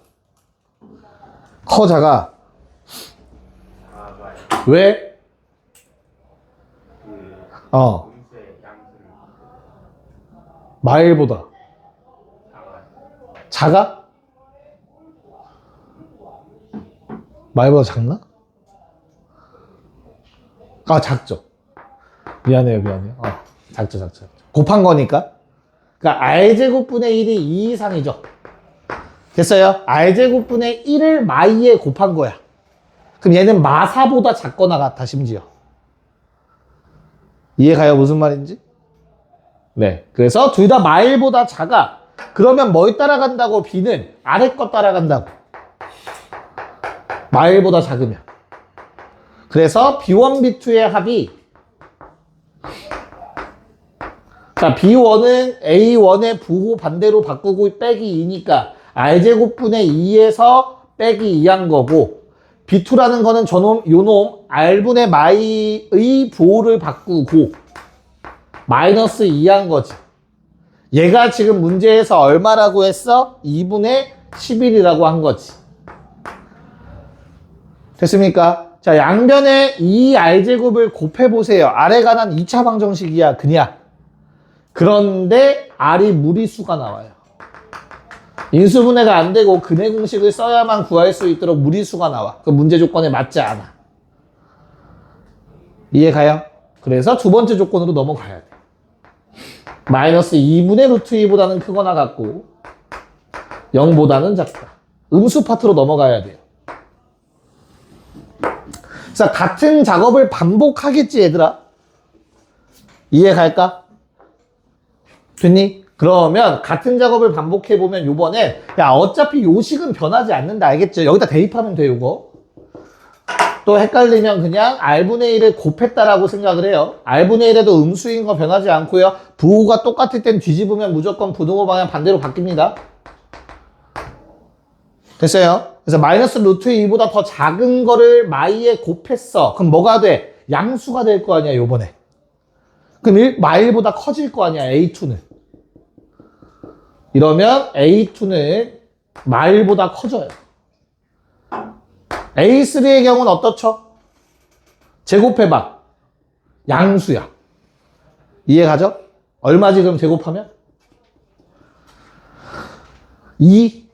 Speaker 1: 커, 작아? 왜? 마일보다 작아? 마일보다 작나? 아, 작죠. 미안해요. 작죠. 곱한 거니까. 그러니까 R제곱분의 1이 2 이상이죠. 됐어요? R제곱분의 1을 마이에 곱한 거야. 그럼 얘는 마4보다 작거나 같아, 심지어. 이해가요? 무슨 말인지? 네. 그래서 둘 다 마일보다 작아. 그러면 뭘 따라간다고? B는 아래 거 따라간다고. 마일보다 작으면. 그래서 B1, B2의 합이 자, B1은 A1의 부호 반대로 바꾸고 빼기 2니까 R제곱분의 2에서 빼기 2한 거고, B2라는 거는 요놈 R분의 마이의 부호를 바꾸고 마이너스 2한 거지. 얘가 지금 문제에서 얼마라고 했어? 2분의 11이라고 한 거지. 됐습니까? 자, 양변에 이 R제곱을 곱해보세요. R에 관한 2차 방정식이야, 그냥. 그런데 R이 무리수가 나와요. 인수분해가 안 되고 근해 공식을 써야만 구할 수 있도록 무리수가 나와. 그 문제 조건에 맞지 않아. 이해가요? 그래서 두 번째 조건으로 넘어가야 돼. 마이너스 2분의 루트 2보다는 크거나 같고 0보다는 작다. 음수 파트로 넘어가야 돼요. 자, 같은 작업을 반복하겠지, 얘들아? 이해갈까? 됐니? 그러면 같은 작업을 반복해보면 요번에 야, 어차피 요식은 변하지 않는다, 알겠죠? 여기다 대입하면 돼, 요거. 또 헷갈리면 그냥 R분의 1을 곱했다라고 생각을 해요. R분의 1에도 음수인 거 변하지 않고요. 부호가 똑같을 땐 뒤집으면 무조건 부등호 방향 반대로 바뀝니다. 됐어요? 그래서 마이너스 루트 2보다 더 작은 거를 마이에 곱했어. 그럼 뭐가 돼? 양수가 될 거 아니야, 요번에. 그럼 마일보다 커질 거 아니야, A2는. 이러면 A2는 마일보다 커져요. A3의 경우는 어떻죠? 제곱해봐. 양수야. 이해가죠? 얼마지 그럼 제곱하면? 2.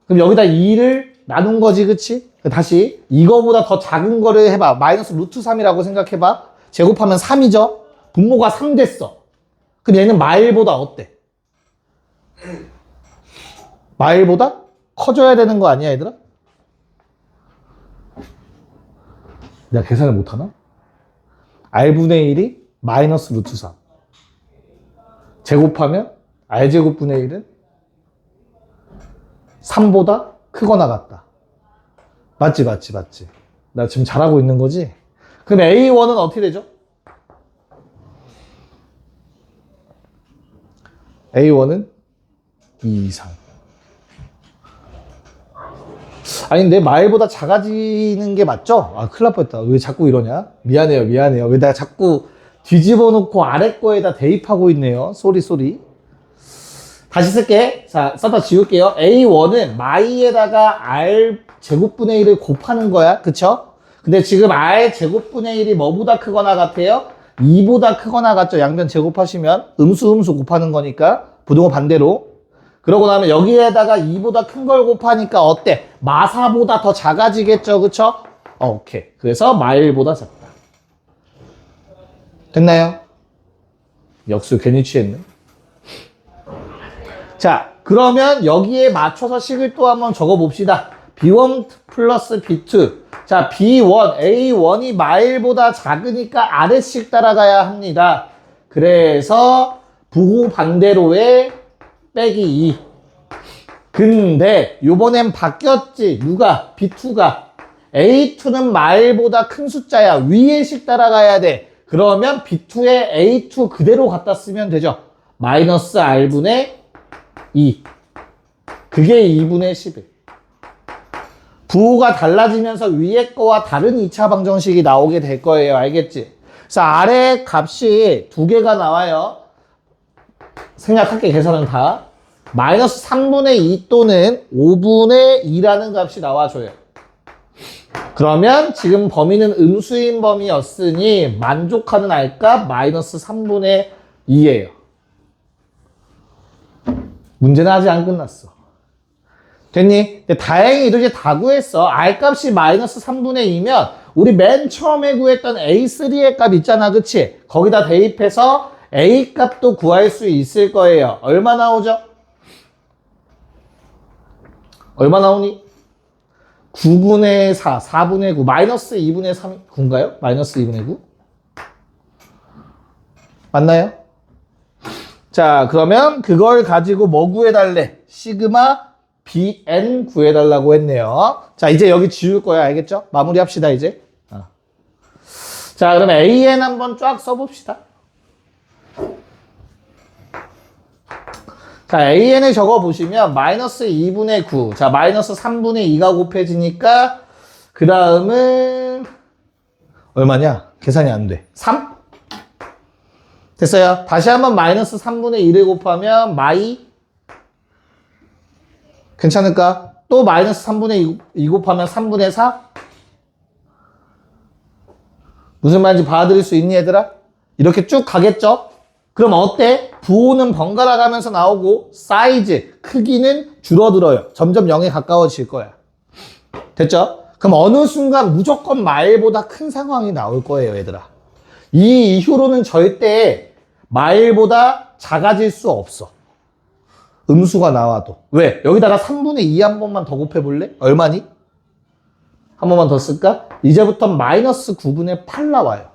Speaker 1: 그럼 여기다 2를 나눈 거지, 그치? 다시 이거보다 더 작은 거를 해봐. 마이너스 루트 3이라고 생각해봐. 제곱하면 3이죠? 분모가 3 됐어. 그럼 얘는 마일보다 어때? 마일보다 커져야 되는 거 아니야, 얘들아? 내가 계산을 못하나? R분의 1이 마이너스 루트 3. 제곱하면 R제곱분의 1은 3보다 크거나 같다. 맞지? 나 지금 잘하고 있는 거지? 그럼 A1은 어떻게 되죠? A1은 2 이상. 아니, 내 마일보다 작아지는 게 맞죠? 아, 큰일 날 뻔했다. 왜 자꾸 이러냐? 미안해요. 왜 내가 자꾸 뒤집어 놓고 아래 거에다 대입하고 있네요. 쏘리. 다시 쓸게. 자, 써다 지울게요. A1은 마이에다가 R 제곱분의 1을 곱하는 거야. 그쵸? 근데 지금 R 제곱분의 1이 뭐보다 크거나 같아요? 2보다 크거나 같죠? 양변 제곱하시면 음수 곱하는 거니까 부등호 반대로. 그러고 나면 여기에다가 2보다 큰 걸 곱하니까 어때? 마사보다 더 작아지겠죠? 그쵸? 오케이. 그래서 마일보다 작다. 됐나요? 역수 괜히 취했네. 자, 그러면 여기에 맞춰서 식을 또 한번 적어봅시다. B1 플러스 B2. 자, B1, A1이 마일보다 작으니까 아래씩 따라가야 합니다. 그래서 부호 반대로의 빼기 2. 근데 요번엔 바뀌었지. 누가? B2가. A2는 마일보다 큰 숫자야. 위에 식 따라가야 돼. 그러면 B2에 A2 그대로 갖다 쓰면 되죠. 마이너스 R분의 2. 그게 2분의 11. 부호가 달라지면서 위에 거와 다른 2차 방정식이 나오게 될 거예요. 알겠지? 그래서 아래 값이 두 개가 나와요. 생략할게, 계산은 다. 마이너스 3분의 2 또는 5분의 2라는 값이 나와줘요. 그러면 지금 범위는 음수인 범위였으니 만족하는 R값 마이너스 3분의 2예요. 문제는 아직 안 끝났어. 됐니? 근데 다행히도 이제 다 구했어. R값이 마이너스 3분의 2면 우리 맨 처음에 구했던 A3의 값 있잖아. 그치? 거기다 대입해서 A 값도 구할 수 있을 거예요. 얼마 나오죠? 얼마 나오니? 9분의 4, 4분의 9, 마이너스 2분의 3, 9인가요? 마이너스 2분의 9? 맞나요? 자, 그러면 그걸 가지고 뭐 구해달래? 시그마 BN 구해달라고 했네요. 자, 이제 여기 지울 거야. 알겠죠? 마무리합시다, 이제. 자, 그럼 AN 한번 쫙 써봅시다. 자, AN을 적어보시면 마이너스 2분의 9. 자, 마이너스 3분의 2가 곱해지니까 그 다음은 얼마냐? 계산이 안 돼. 3? 됐어요. 다시 한번 마이너스 3분의 2를 곱하면 마이 괜찮을까? 또 마이너스 3분의 2 곱하면 3분의 4? 무슨 말인지 받아들일 수 있니 얘들아? 이렇게 쭉 가겠죠? 그럼 어때? 부호는 번갈아 가면서 나오고 사이즈, 크기는 줄어들어요. 점점 0에 가까워질 거야. 됐죠? 그럼 어느 순간 무조건 마일보다 큰 상황이 나올 거예요, 얘들아. 이 이후로는 절대 마일보다 작아질 수 없어. 음수가 나와도. 왜? 여기다가 3분의 2 한 번만 더 곱해볼래? 얼마니? 한 번만 더 쓸까? 이제부터 마이너스 9분의 8 나와요.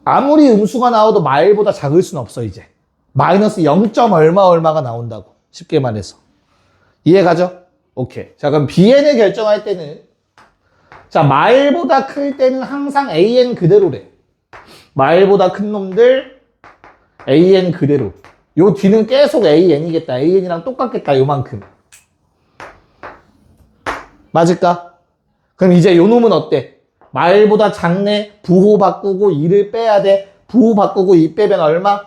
Speaker 1: 아무리 음수가 나와도 마일보다 작을 수는 없어, 이제. 마이너스 0. 얼마가 나온다고. 쉽게 말해서. 이해가죠? 오케이. 자, 그럼 BN을 결정할 때는, 자, 마일보다 클 때는 항상 AN 그대로래. 마일보다 큰 놈들, AN 그대로. 요 뒤는 계속 AN이겠다. AN이랑 똑같겠다, 요만큼. 맞을까? 그럼 이제 요 놈은 어때? 마일보다 작네. 부호 바꾸고 2를 빼야 돼. 부호 바꾸고 2 빼면 얼마?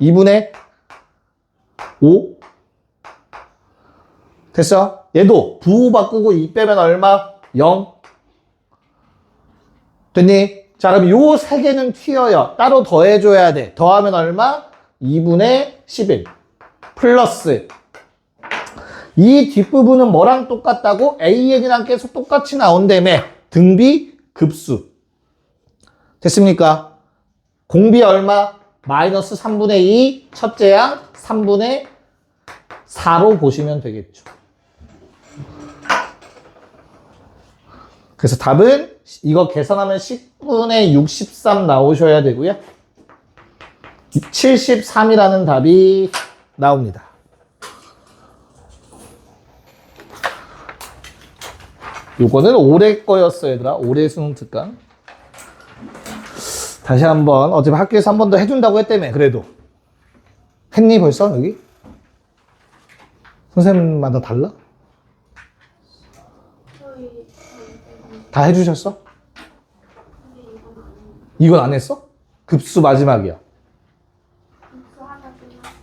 Speaker 1: 2분의 5? 됐어? 얘도 부호 바꾸고 2 빼면 얼마? 0? 됐니? 자, 그럼 요 세 개는 튀어요. 따로 더해줘야 돼. 더하면 얼마? 2분의 11. 플러스. 이 뒷부분은 뭐랑 똑같다고? AN이랑 계속 똑같이 나온다며. 등비, 급수. 됐습니까? 공비 얼마? 마이너스 3분의 2, 첫째 양 3분의 4로 보시면 되겠죠. 그래서 답은 이거 계산하면 10분의 63 나오셔야 되고요. 73이라는 답이 나옵니다. 요거는 올해 거였어요, 얘들아. 올해 수능 특강. 다시 한번, 어차피 학교에서 한 번 더 해준다고 했다며, 그래도. 했니, 벌써, 여기? 선생님마다 달라? 다 해주셨어? 이건 안 했어? 급수 마지막이야.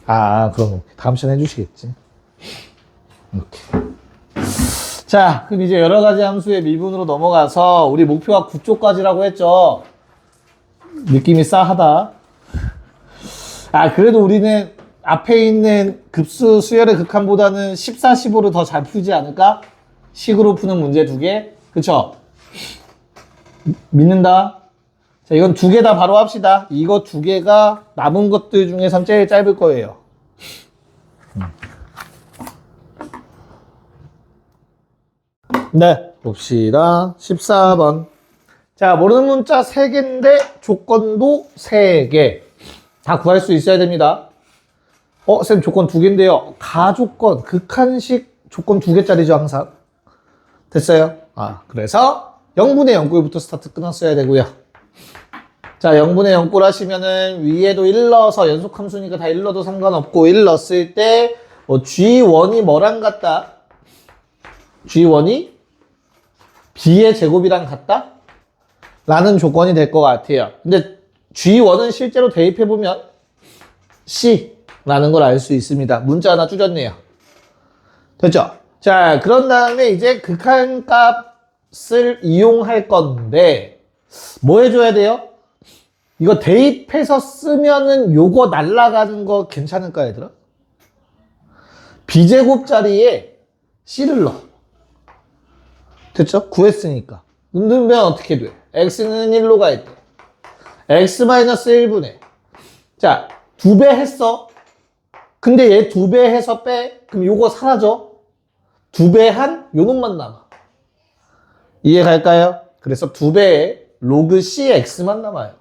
Speaker 1: 아, 그럼 다음 시간에 해주시겠지. 이렇게. 자, 그럼 이제 여러 가지 함수의 미분으로 넘어가서 우리 목표가 9쪽까지라고 했죠. 느낌이 싸하다. 아, 그래도 우리는 앞에 있는 급수 수열의 극한보다는 14, 15를 더 잘 풀지 않을까? 식으로 푸는 문제 2개. 그쵸? 믿는다. 자, 이건 2개 다 바로 합시다. 이거 2개가 남은 것들 중에선 제일 짧을 거예요. 네, 봅시다. 14번. 자, 모르는 문자 3개인데 조건도 3개. 다 구할 수 있어야 됩니다. 쌤 조건 2개인데요. 가조건, 극한식 조건 2개짜리죠, 항상. 됐어요? 그래서 0분의 0꼴부터 스타트 끊었어야 되고요. 자, 0분의 0꼴 하시면은 위에도 1 넣어서 연속함수니까 다 1 넣어도 상관없고 1 넣었을 때 G1이 뭐랑 같다? G1이 B의 제곱이랑 같다? 라는 조건이 될 것 같아요. 근데 G1은 실제로 대입해보면 C라는 걸 알 수 있습니다. 문자 하나 줄였네요. 됐죠? 자, 그런 다음에 이제 극한값을 이용할 건데 뭐 해줘야 돼요? 이거 대입해서 쓰면은 요거 날라가는 거 괜찮을까, 얘들아? B제곱 자리에 C를 넣어. 됐죠? 구했으니까. 넣으면 어떻게 돼? X는 1로 가 있대. X-1분의. 자, 2배 했어. 근데 얘 2배 해서 빼. 그럼 요거 사라져. 2배 한 요 놈만 남아. 이해 갈까요? 그래서 2배에 로그 CX만 남아요.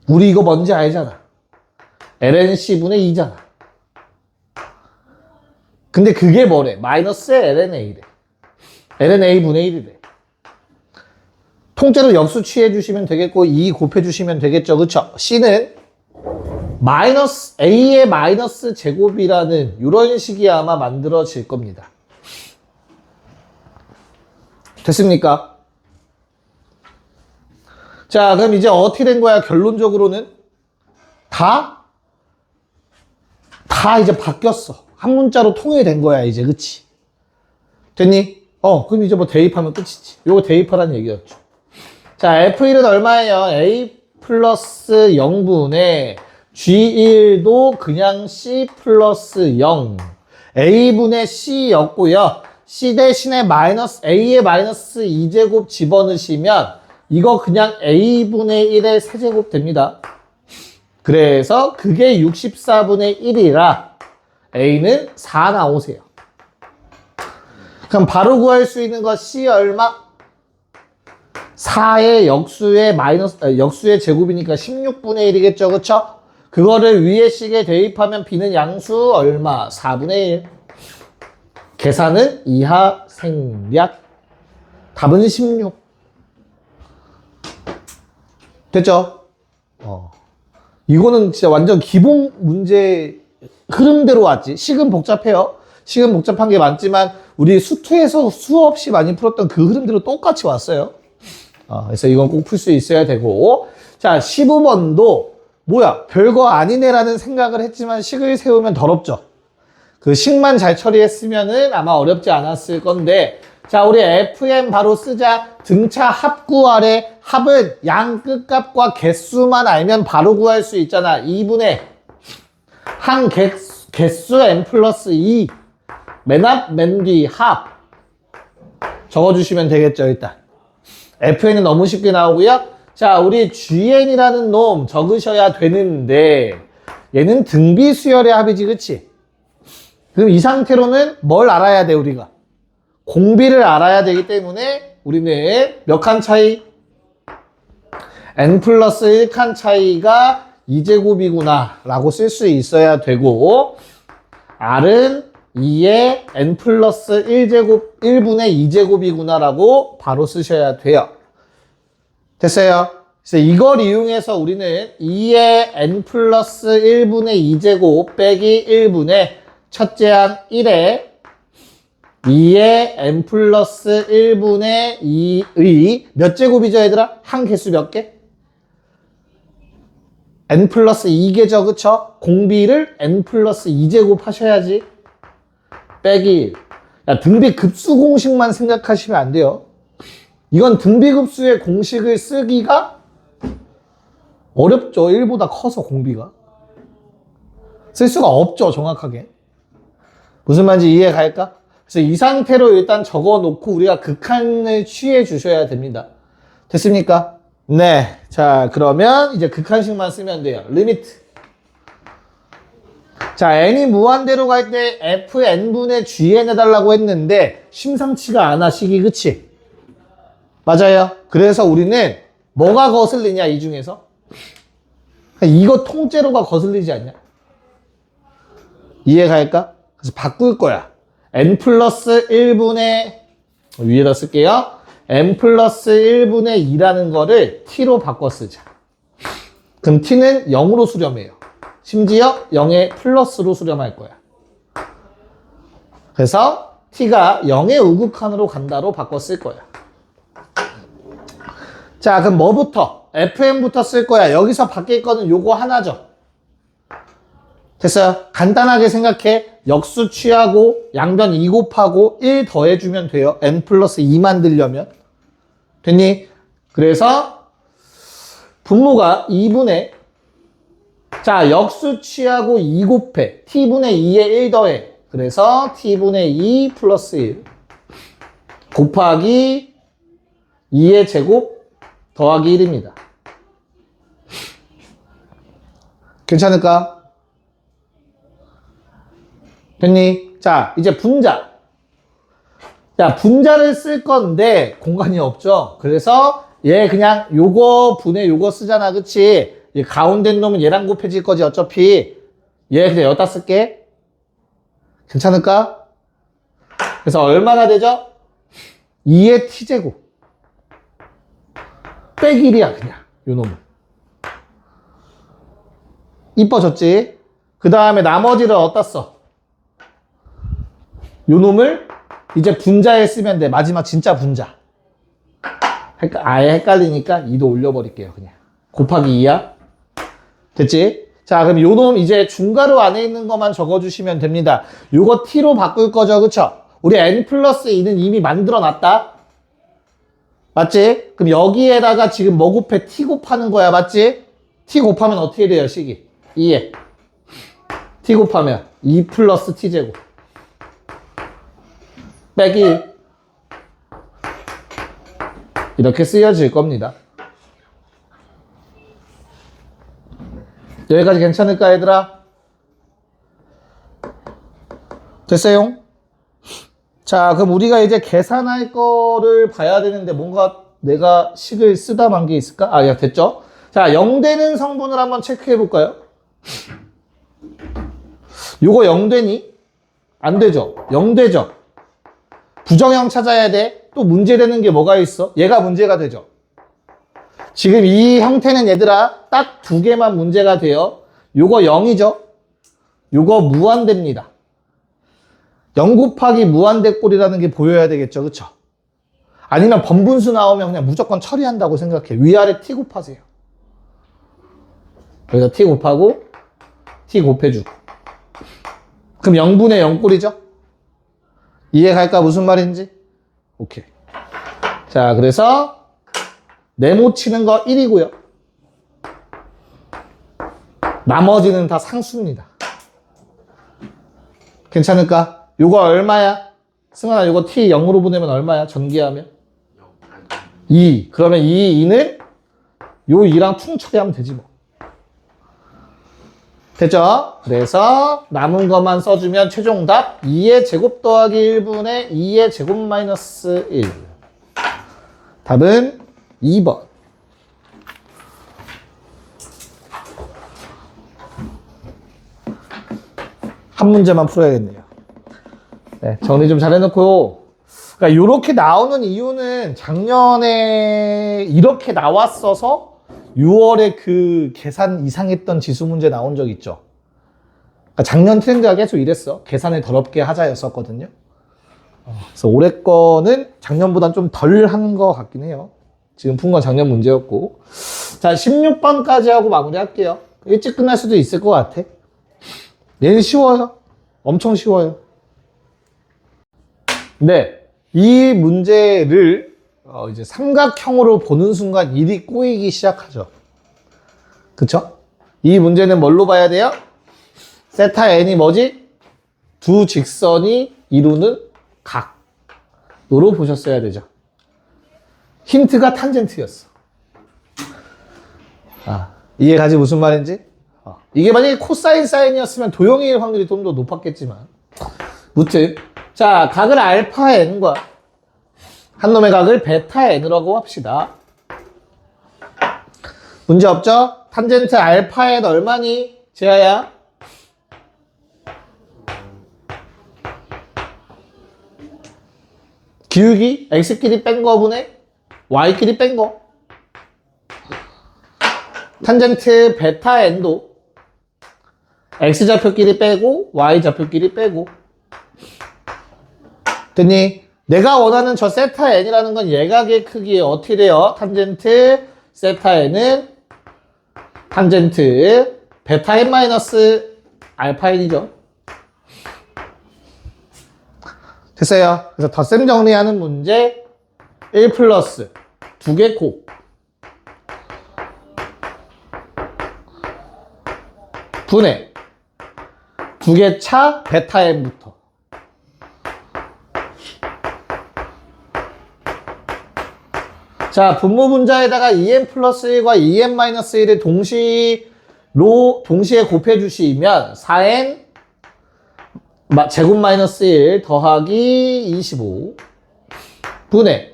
Speaker 1: 우리 이거 뭔지 알잖아. lnC분의 2잖아. 근데 그게 뭐래? 마이너스의 lnA래. lnA분의 1이래. 통째로 역수 취해주시면 되겠고 2 곱해주시면 되겠죠. 그쵸? C는 마이너스 a의 마이너스 제곱이라는 이런 식이 아마 만들어질 겁니다. 됐습니까? 자, 그럼 이제 어떻게 된 거야? 결론적으로는 다 이제 바뀌었어. 한 문자로 통일된 거야, 이제. 그치? 됐니? 그럼 이제 뭐 대입하면 끝이지. 요거 대입하라는 얘기였죠. 자, F1은 얼마예요? A 플러스 0분의 G1도 그냥 C 플러스 0. A분의 C였고요. C 대신에 A의 마이너스 2제곱 집어넣으시면 이거 그냥 A분의 1의 세제곱 됩니다. 그래서 그게 64분의 1이라 A는 4 나오세요. 그럼 바로 구할 수 있는 거 C 얼마? 4의 역수의 제곱이니까 16분의 1이겠죠. 그쵸? 그거를 위에 식에 대입하면 B는 양수 얼마? 4분의 1. 계산은 이하 생략. 답은 16. 됐죠? 이거는 진짜 완전 기본 문제 흐름대로 왔지. 식은 복잡해요. 식은 복잡한 게 많지만 우리 수투에서 수없이 많이 풀었던 그 흐름대로 똑같이 왔어요. 그래서 이건 꼭 풀 수 있어야 되고. 자, 15번도 뭐야 별거 아니네라는 생각을 했지만 식을 세우면 더럽죠. 그 식만 잘 처리했으면은 아마 어렵지 않았을 건데, 자, 우리 FM 바로 쓰자. 등차 합 구하래. 합은 양 끝값과 개수만 알면 바로 구할 수 있잖아. 2분의 한 개수 n 플러스 2. 맨 앞, 맨 뒤, 합. 적어주시면 되겠죠, 일단. FN은 너무 쉽게 나오고요. 자, 우리 GN이라는 놈 적으셔야 되는데, 얘는 등비 수열의 합이지, 그치? 그럼 이 상태로는 뭘 알아야 돼, 우리가? 공비를 알아야 되기 때문에 우리는 몇 칸 차이? n 플러스 1칸 차이가 2제곱이구나 라고 쓸 수 있어야 되고, R은 2의 n 플러스 1제곱, 1분의 2제곱이구나 라고 바로 쓰셔야 돼요. 됐어요? 그래서 이걸 이용해서 우리는 2의 n 플러스 1분의 2제곱 빼기 1분의 첫째 항 1에 2의 n 플러스 1분의 2의 몇 제곱이죠, 얘들아? 한 개수 몇 개? n 플러스 2개죠, 그쵸? 공비를 n 플러스 2제곱 하셔야지. 빼기 1. 야, 등비급수 공식만 생각하시면 안 돼요. 이건 등비급수의 공식을 쓰기가 어렵죠. 1보다 커서 공비가. 쓸 수가 없죠, 정확하게. 무슨 말인지 이해 갈까? 그래서 이 상태로 일단 적어놓고 우리가 극한을 취해 주셔야 됩니다. 됐습니까? 네. 자, 그러면 이제 극한식만 쓰면 돼요. 리미트. 자, n이 무한대로 갈 때 fn분의 gn 해달라고 했는데 심상치가 않아, 식이. 그치? 맞아요. 그래서 우리는 뭐가 거슬리냐, 이 중에서? 이거 통째로가 거슬리지 않냐? 이해 갈까? 그래서 바꿀 거야. n 플러스 1분의 위에다 쓸게요. n 플러스 1분의 2라는 거를 t로 바꿔 쓰자. 그럼 t는 0으로 수렴해요. 심지어 0의 플러스로 수렴할 거야. 그래서 t가 0의 우극한으로 간다로 바꿔 쓸 거야. 자, 그럼 뭐부터? fn부터 쓸 거야. 여기서 바뀔 거는 요거 하나죠. 됐어요? 간단하게 생각해. 역수 취하고 양변 2 곱하고 1 더해주면 돼요. n 플러스 2 만들려면. 됐니? 그래서 분모가 2분의, 자, 역수 취하고 2 곱해. t분의 2에 1 더해. 그래서 t분의 2 플러스 1 곱하기 2의 제곱 더하기 1입니다. 괜찮을까? 됐니? 자, 이제 분자. 자, 분자를 쓸 건데 공간이 없죠. 그래서 얘 그냥 요거 분의 요거 쓰잖아. 그치? 얘 가운데 놈은 얘랑 곱해질 거지 어차피. 얘 그냥 여기다 쓸게. 괜찮을까? 그래서 얼마나 되죠? 2의 t제곱 빼기 1이야 그냥 요 놈은. 이뻐졌지? 그 다음에 나머지를 어디다 써? 요 놈을 이제 분자에 쓰면 돼. 마지막 진짜 분자. 아예 헷갈리니까 2도 올려버릴게요. 그냥. 곱하기 2야. 됐지? 자, 그럼 요 놈 이제 중괄호 안에 있는 것만 적어주시면 됩니다. 요거 t로 바꿀 거죠. 그쵸? 우리 n 플러스 2는 이미 만들어 놨다. 맞지? 그럼 여기에다가 지금 뭐 곱해? t 곱하는 거야. 맞지? t 곱하면 어떻게 돼요? 식이 2에 t 곱하면 2 플러스 t제곱 빼기 1 이렇게 쓰여질 겁니다. 여기까지 괜찮을까 얘들아? 됐어요? 자, 그럼 우리가 이제 계산할 거를 봐야 되는데 뭔가 내가 식을 쓰다 만 게 있을까? 아, 야, 됐죠? 자, 0되는 성분을 한번 체크해 볼까요? 요거 0되니? 안 되죠? 0되죠? 부정형 찾아야 돼. 또 문제되는 게 뭐가 있어? 얘가 문제가 되죠? 지금 이 형태는 얘들아 딱 두 개만 문제가 돼요. 요거 0이죠? 요거 무한대입니다. 0 곱하기 무한대꼴이라는 게 보여야 되겠죠? 그쵸? 아니면 번분수 나오면 그냥 무조건 처리한다고 생각해. 위아래 t 곱하세요. 여기다 t 곱하고 t 곱해주고 그럼 0분의 0꼴이죠? 이해갈까? 무슨 말인지? 오케이. 자, 그래서 네모 치는 거 1이고요. 나머지는 다 상수입니다. 괜찮을까? 요거 얼마야? 승환아, 요거 t 0으로 보내면 얼마야? 전기하면? 2. 그러면 이 2는 요 2랑 퉁 처리하면 되지 뭐. 됐죠? 그래서 남은 것만 써주면 최종 답 2의 제곱 더하기 1분의 2의 제곱 마이너스 1. 답은 2번. 한 문제만 풀어야겠네요. 네, 정리 좀 잘 해놓고. 그러니까 이렇게 나오는 이유는 작년에 이렇게 나왔어서 6월에 그 계산 이상했던 지수 문제 나온 적 있죠. 그러니까 작년 트렌드가 계속 이랬어. 계산을 더럽게 하자였었거든요. 그래서 올해 거는 작년보단 좀 덜 한 것 같긴 해요. 지금 푼 건 작년 문제였고. 자, 16번까지 하고 마무리할게요. 일찍 끝날 수도 있을 것 같아. 얘는 쉬워요. 엄청 쉬워요. 네, 이 문제를 이제 삼각형으로 보는 순간 일이 꼬이기 시작하죠. 그쵸? 이 문제는 뭘로 봐야 돼요? 세타 n이 뭐지? 두 직선이 이루는 각으로 보셨어야 되죠. 힌트가 탄젠트였어. 이해가지 무슨 말인지? 이게 만약에 코사인 사인이었으면 도형일 확률이 좀 더 높았겠지만 무튼 자, 각을 알파 n과 한 놈의 각을 베타 n이라고 합시다. 문제 없죠? 탄젠트 알파 n 얼마니? 재하야? 기울기? x끼리 뺀 거분에 y끼리 뺀 거. 탄젠트 베타 n도 x좌표끼리 빼고 y좌표끼리 빼고. 됐니? 내가 원하는 저 세타 n이라는 건 예각의 크기에 어떻게 돼요? 탄젠트 세타 n은 탄젠트 베타 n 마이너스 알파 n이죠. 됐어요. 그래서 덧셈 정리하는 문제 1 플러스 두 개 곱 분의 두 개 차 베타 n부터 자, 분모 분자에다가 2n 플러스 1과 2n 마이너스 1을 동시에 곱해 주시면 4n 제곱 마이너스 1 더하기 25 분의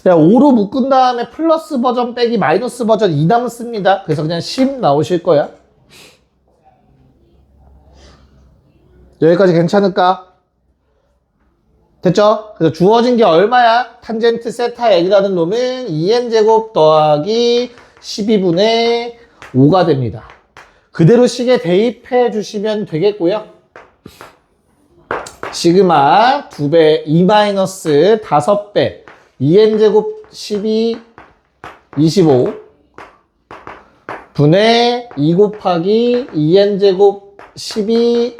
Speaker 1: 5로 묶은 다음에 플러스 버전 빼기 마이너스 버전 2 남습니다. 그래서 그냥 10 나오실 거야. 여기까지 괜찮을까? 됐죠? 그래서 주어진 게 얼마야? 탄젠트 세타 n이라는 놈은 2n제곱 더하기 12분의 5가 됩니다. 그대로 식에 대입해 주시면 되겠고요. 시그마 2배 2 마이너스 5배 2n제곱 12 25 분의 2 곱하기 2n제곱 12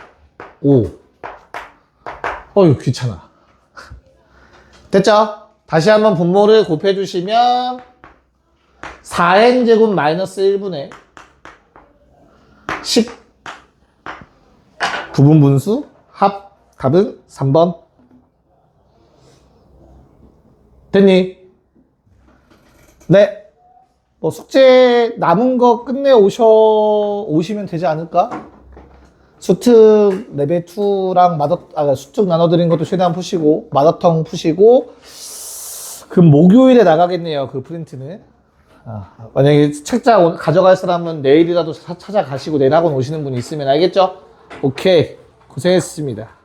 Speaker 1: 5. 이거 귀찮아. 됐죠? 다시 한번 분모를 곱해주시면 4n제곱 마이너스 1분의 10 부분분수 합 답은 3번. 됐니? 네. 뭐 숙제 남은 거 끝내 오시면 되지 않을까? 수특 레벨 2랑 수특 나눠드린 것도 최대한 푸시고, 마더텅 푸시고, 그 목요일에 나가겠네요, 그 프린트는. 만약에 책자 가져갈 사람은 내일이라도 찾아가시고 내일 학원 오시는 분이 있으면 알겠죠? 오케이. 고생했습니다.